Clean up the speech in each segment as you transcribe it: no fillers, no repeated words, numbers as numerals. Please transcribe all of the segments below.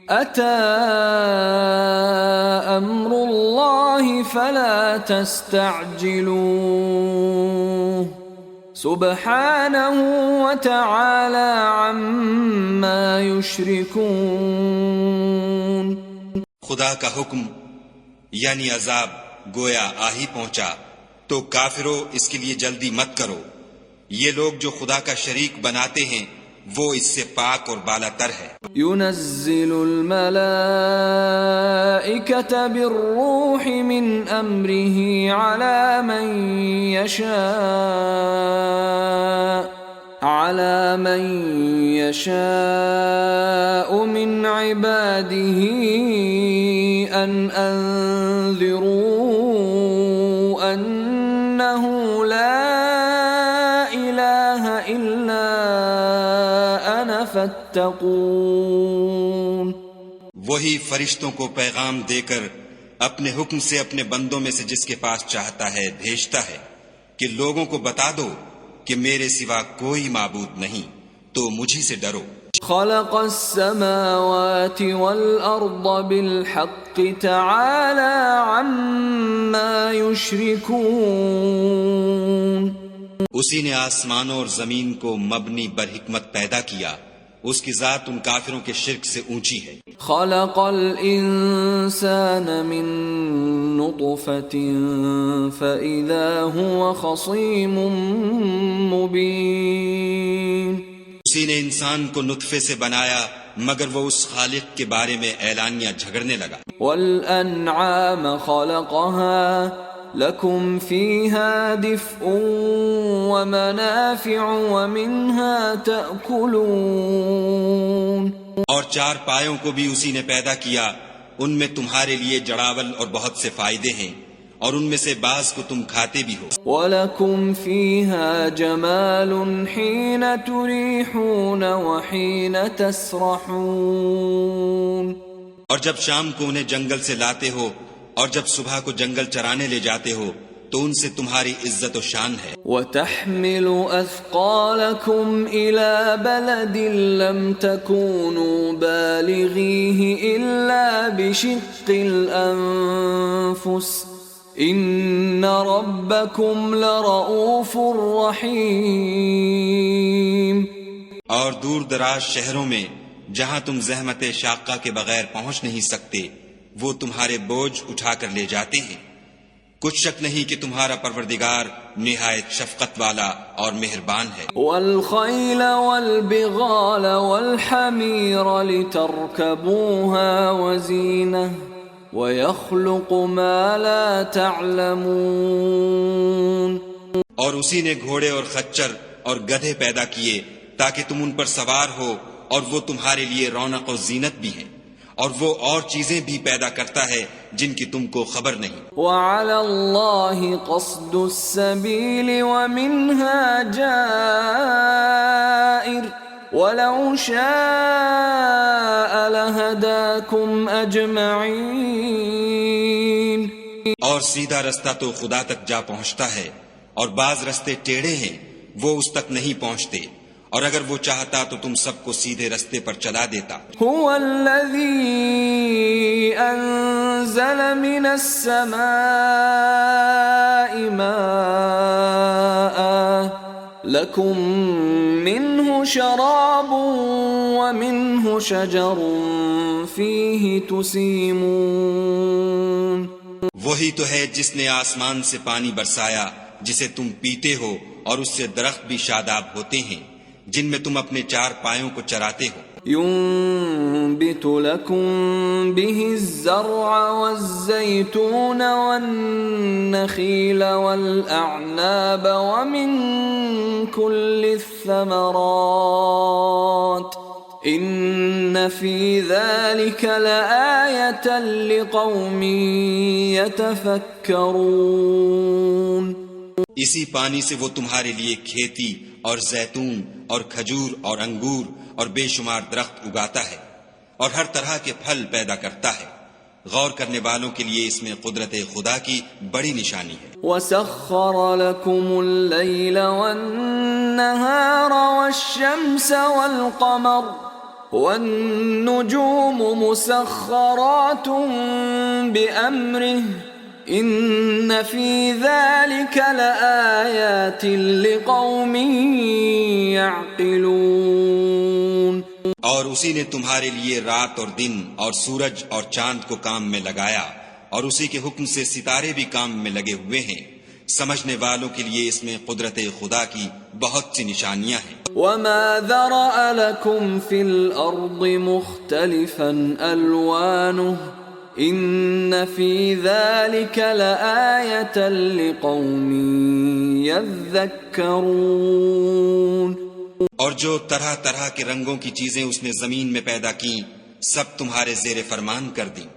أتى أمر الله فلا تستعجلوه سبحانه وتعالى عما يشركون۔ خدا کا حکم یعنی عذاب گویا آ ہی پہنچا تو کافرو اس کے لیے جلدی مت کرو، یہ لوگ جو خدا کا شریک بناتے ہیں وہ اس سے پاک اور بالا تر ہے۔ ينزل الملائكة بالروح من أمره على من يشاء من عباده أن أنذروا أنه لا إله إلا أنا فاتقون۔ وہی فرشتوں کو پیغام دے کر اپنے حکم سے اپنے بندوں میں سے جس کے پاس چاہتا ہے بھیجتا ہے کہ لوگوں کو بتا دو کہ میرے سوا کوئی معبود نہیں تو مجھی سے ڈرو۔ خلق السماوات والأرض بالحق تعالى عما يشركون۔ اسی نے آسمانوں اور زمین کو مبنی بر حکمت پیدا کیا، اس کی ذات ان کافروں کے شرک سے اونچی ہے۔ خلق الانسان من نطفة فإذا هو خصيم مبين۔ اسی نے انسان کو نطفے سے بنایا مگر وہ اس خالق کے بارے میں اعلانیہ جھگڑنے لگا۔ والانعام خلقها لكم فيها دفء ومنافع ومنها تأكلون۔ اور چار پایوں کو بھی اسی نے پیدا کیا، ان میں تمہارے لیے جڑاول اور بہت سے فائدے ہیں، اور ان میں سے بعض کو تم کھاتے بھی ہو۔ وَلَكُمْ فِيهَا جَمَالٌ حِينَ تُرِيحُونَ وَحِينَ تَسْرَحُونَ۔ اور جب شام کو انہیں جنگل سے لاتے ہو اور جب صبح کو جنگل چرانے لے جاتے ہو تو ان سے تمہاری عزت و شان ہے۔ وَتَحْمِلُ أَثْقَالَكُمْ إِلَى بَلَدٍ لَمْ تَكُونُوا بَالِغِيهِ إِلَّا بِشِقِّ الْأَنفُسِ إِنَّ رَبَّكُمْ لَرَؤُوفٌ رَحِيمٌ۔ اور دور دراز شہروں میں جہاں تم زحمت شاقہ کے بغیر پہنچ نہیں سکتے وہ تمہارے بوجھ اٹھا کر لے جاتے ہیں، کچھ شک نہیں کہ تمہارا پروردگار نہایت شفقت والا اور مہربان ہے۔ والخیل والبغال والحمیر لترکبوها وزینہ وَيَخْلُقُ مَا لَا تَعْلَمُونَ۔ اور اسی نے گھوڑے اور خچر اور گدھے پیدا کیے تاکہ تم ان پر سوار ہو، اور وہ تمہارے لیے رونق و زینت بھی ہیں، اور وہ اور چیزیں بھی پیدا کرتا ہے جن کی تم کو خبر نہیں۔ وَعَلَى اللَّهِ قَصْدُ السَّبِيلِ وَمِنْهَا جَائِرٌ وَلَوْ شَاءَ لَهَدَاكُمْ أَجْمَعِينَ۔ اور سیدھا رستہ تو خدا تک جا پہنچتا ہے، اور بعض رستے ٹیڑھے ہیں وہ اس تک نہیں پہنچتے، اور اگر وہ چاہتا تو تم سب کو سیدھے رستے پر چلا دیتا۔ هو الذي أنزل من السماء ماء لكم منه شراب ومنه شجر فيه تسيمون۔ وہی تو ہے جس نے آسمان سے پانی برسایا جسے تم پیتے ہو، اور اس سے درخت بھی شاداب ہوتے ہیں جن میں تم اپنے چار پایوں کو چراتے ہو۔ ينبت لكم به الزرع والزيتون والنخيل والأعناب ومن كل الثمرات إن في ذلك لآية لقوم يتفكرون۔ اسی پانی سے وہ تمہارے لیے کھیتی اور زیتون اور کھجور اور انگور اور بے شمار درخت اگاتا ہے، اور ہر طرح کے پھل پیدا کرتا ہے، غور کرنے والوں کے لیے اس میں قدرت خدا کی بڑی نشانی ہے۔ وَسَخَّرَ لَكُمُ اللَّيْلَ وَالنَّهَارَ وَالشَّمْسَ وَالْقَمَرَ والنجوم مسخرات بأمره إن في ذلك لآيات لقوم يعقلون. اور اسی نے تمہارے لیے رات اور دن اور سورج اور چاند کو کام میں لگایا، اور اسی کے حکم سے ستارے بھی کام میں لگے ہوئے ہیں. سمجھنے والوں کے لیے اس میں قدرت خدا کی بہت سی نشانیاں ہیں. وما ذرأ لكم في الأرض مختلفا ألوانه إن في ذلك لآية لقوم يذكرون. اور جو طرح طرح کے رنگوں کی چیزیں اس نے زمین میں پیدا کی سب تمہارے زیر فرمان کر دیں.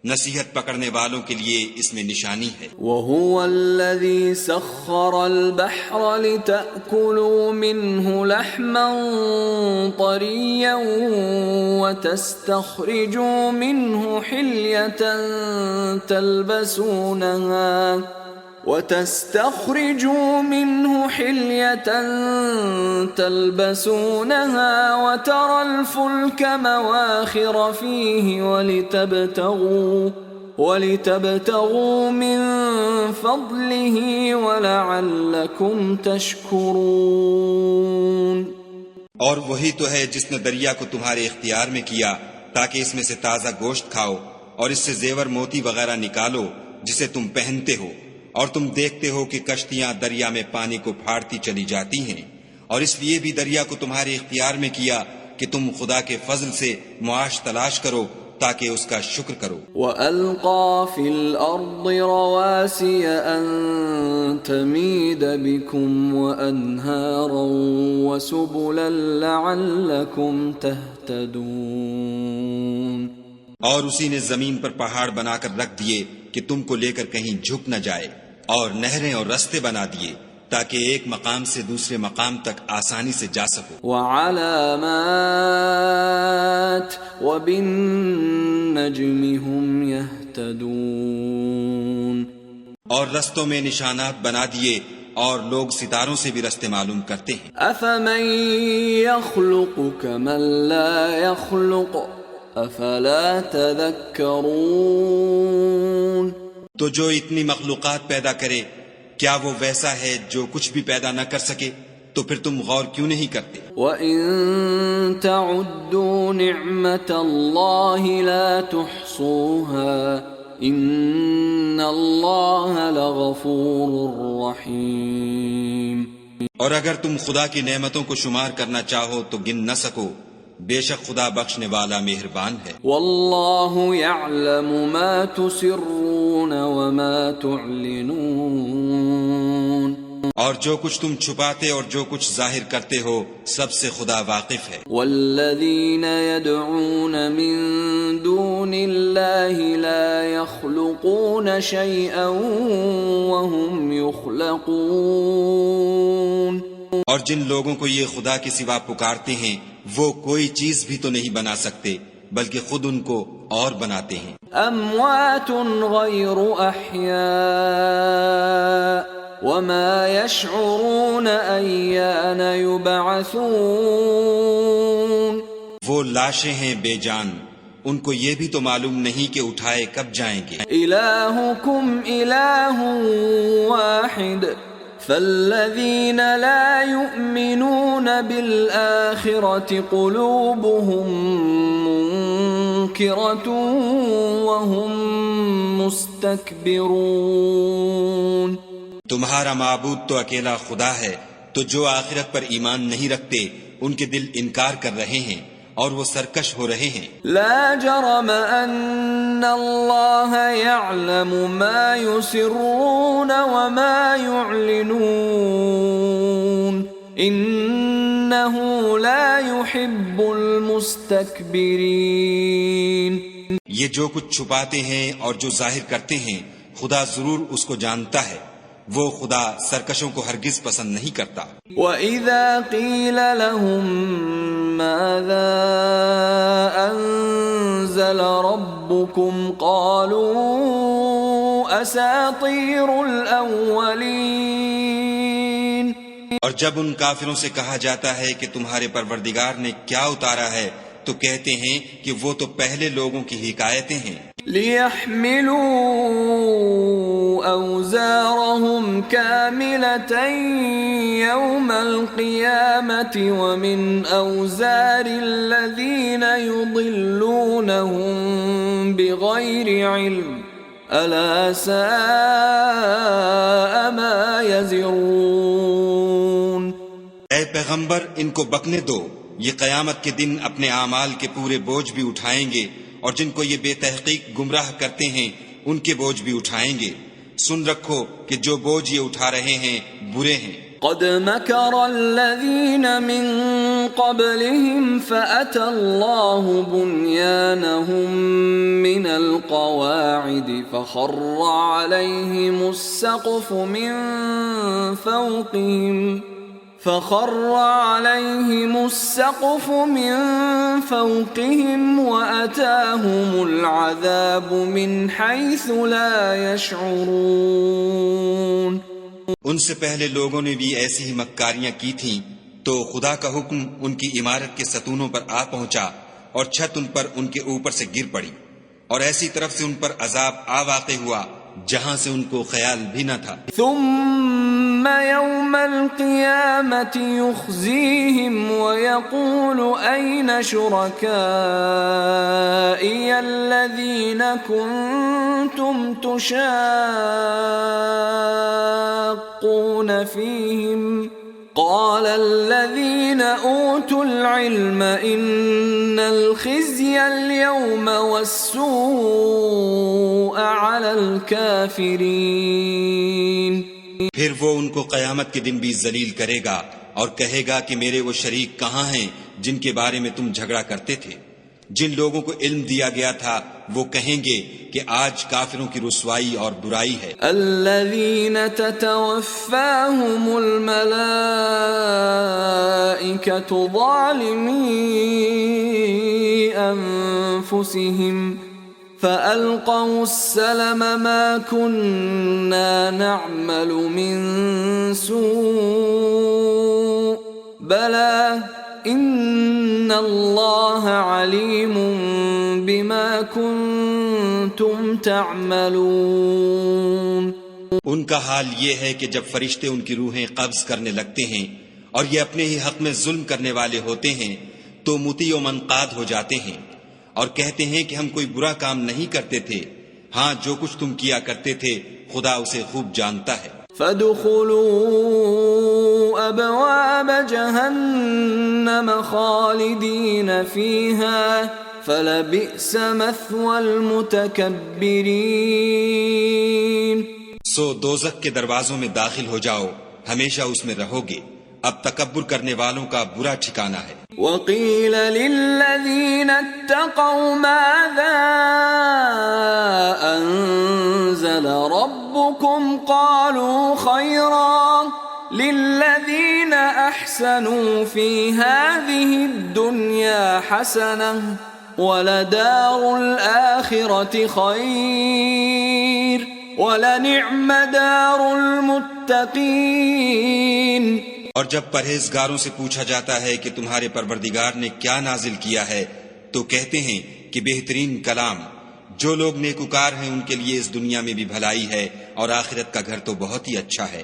نصیحت پکڑنے والوں کے لیے اس میں نشانی ہے. وهو الذي سخر البحر لتأكلوا منه لحما طريا وتستخرجوا منه حلية تلبسونها وترى الفلك مواخر فيه ولتبتغوا من فضله ولعلكم تشكرون. اور وہی تو ہے جس نے دریا کو تمہارے اختیار میں کیا تاکہ اس میں سے تازہ گوشت کھاؤ اور اس سے زیور موتی وغیرہ نکالو جسے تم پہنتے ہو، اور تم دیکھتے ہو کہ کشتیاں دریا میں پانی کو پھاڑتی چلی جاتی ہیں، اور اس لیے بھی دریا کو تمہارے اختیار میں کیا کہ تم خدا کے فضل سے معاش تلاش کرو تاکہ اس کا شکر کرو. وَأَلْقَى فِي الْأَرْضِ رَوَاسِيَ أَن تَمِيدَ بِكُمْ وَأَنْهَارًا وَسُبُلًا لَعَلَّكُمْ تَهْتَدُونَ. اور اسی نے زمین پر پہاڑ بنا کر رکھ دیے کہ تم کو لے کر کہیں جھک نہ جائے، اور نہریں اور رستے بنا دیے تاکہ ایک مقام سے دوسرے مقام تک آسانی سے جا سکو. وعلامات وبالنجم هم يهتدون. اور رستوں میں نشانات بنا دیے اور لوگ ستاروں سے بھی رستے معلوم کرتے ہیں. افمن يخلق كمن لا يخلق افلا تذكرون. تو جو اتنی مخلوقات پیدا کرے کیا وہ ویسا ہے جو کچھ بھی پیدا نہ کر سکے؟ تو پھر تم غور کیوں نہیں کرتے؟ وَإِن تَعُدُّوا نِعْمَةَ اللَّهِ لَا تُحْصُوهَا إِنَّ اللَّهَ لَغَفُورٌ رَّحِيمٌ. اور اگر تم خدا کی نعمتوں کو شمار کرنا چاہو تو گن نہ سکو، بے شک خدا بخشنے والا مہربان ہے. واللہ یعلم ما تسرون وما تعلنون. اور جو کچھ تم چھپاتے اور جو کچھ ظاہر کرتے ہو سب سے خدا واقف ہے. والذین يدعون من دون اللہ لا يخلقون شیئا وهم يخلقون. اور جن لوگوں کو یہ خدا کے سوا پکارتے ہیں وہ کوئی چیز بھی تو نہیں بنا سکتے بلکہ خود ان کو اور بناتے ہیں. اموات غیر احیاء وما يشعرون ایان یبعثون. وہ لاشیں ہیں بے جان، ان کو یہ بھی تو معلوم نہیں کہ اٹھائے کب جائیں گے. الہکم الہ واحد فالذین لا یؤمنون بالآخرة قلوبهم منکرة وهم مستکبرون. تمہارا معبود تو اکیلا خدا ہے، تو جو آخرت پر ایمان نہیں رکھتے ان کے دل انکار کر رہے ہیں اور وہ سرکش ہو رہے ہیں. لا جرم ان اللہ یعلم ما یسرون وما یعلنون انہ لا يحب المستکبرین. یہ جو کچھ چھپاتے ہیں اور جو ظاہر کرتے ہیں خدا ضرور اس کو جانتا ہے، وہ خدا سرکشوں کو ہرگز پسند نہیں کرتا. وَإِذَا قِيلَ لَهُم مَّاذَا أَنزَلَ رَبُّكُمْ قَالُوا أَسَاطِيرُ الْأَوَّلِينَ. اور جب ان کافروں سے کہا جاتا ہے کہ تمہارے پروردگار نے کیا اتارا ہے تو کہتے ہیں کہ وہ تو پہلے لوگوں کی حکایتیں ہیں۔ لِيَحْمِلُوا أَوْزَارَهُمْ كَامِلَةً يَوْمَ الْقِيَامَةِ وَمِنْ أَوْزَارِ الَّذِينَ يُضِلُّونَهُمْ بِغَيْرِ عِلْمٍ أَلَا سَاءَ مَا يَزِرُونَ۔ اے پیغمبر ان کو بکنے دو، یہ قیامت کے دن اپنے اعمال کے پورے بوجھ بھی اٹھائیں گے، اور جن کو یہ بے تحقیق گمراہ کرتے ہیں ان کے بوجھ بھی اٹھائیں گے۔ سن رکھو کہ جو بوجھ یہ اٹھا رہے ہیں برے ہیں۔ قد مكر الذين من قبلهم فأتى الله بنيانهم من القواعد فخر عليهم السقف من فوقهم وأتاهم العذاب من حيث لا يشعرون۔ ان سے پہلے لوگوں نے بھی ایسی ہی مکاریاں کی تھیں، تو خدا کا حکم ان کی عمارت کے ستونوں پر آ پہنچا اور چھت ان پر ان کے اوپر سے گر پڑی، اور ایسی طرف سے ان پر عذاب آ واقع ہوا جہاں سے ان کو خیال بھی نہ تھا۔ ثم يوم القيامة يخزيهم ويقول أين شركائي الذين كنتم تشاقون فيهم قال الذين أوتوا العلم إن الخزي اليوم والسوء على الكافرين۔ پھر وہ ان کو قیامت کے دن بھی ذلیل کرے گا اور کہے گا کہ میرے وہ شریک کہاں ہیں جن کے بارے میں تم جھگڑا کرتے تھے؟ جن لوگوں کو علم دیا گیا تھا وہ کہیں گے کہ آج کافروں کی رسوائی اور برائی ہے۔ الذين تتوفاهم الملائكة ظالمي أنفسهم فألقوا السلم ما كنا نعمل من سوء بلى إن الله عليم بما كنتم تعملون۔ ان کا حال یہ ہے کہ جب فرشتے ان کی روحیں قبض کرنے لگتے ہیں اور یہ اپنے ہی حق میں ظلم کرنے والے ہوتے ہیں تو مطیع و منقاد ہو جاتے ہیں اور کہتے ہیں کہ ہم کوئی برا کام نہیں کرتے تھے، ہاں جو کچھ تم کیا کرتے تھے خدا اسے خوب جانتا ہے۔ فادخلوا ابواب جہنم خالدین فیہا فلبئس مثوى المتکبرین۔ سو دوزخ کے دروازوں میں داخل ہو جاؤ، ہمیشہ اس میں رہو گے، اب تکبر کرنے والوں کا برا ٹھکانہ ہے۔ وقیل للذین اتقوا ماذا انزل ربکم قالوا خیرا للذین احسنوا فی هذه الدنیا حسنہ ولدار الآخرة خیر ولنعم دار المتقین۔ اور جب پرہیزگاروں سے پوچھا جاتا ہے کہ تمہارے پروردگار نے کیا نازل کیا ہے تو کہتے ہیں کہ بہترین کلام، جو لوگ نیکوکار ہیں ان کے لیے اس دنیا میں بھی بھلائی ہے اور آخرت کا گھر تو بہت ہی اچھا ہے،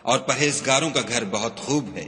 اور پرہیزگاروں کا گھر بہت خوب ہے۔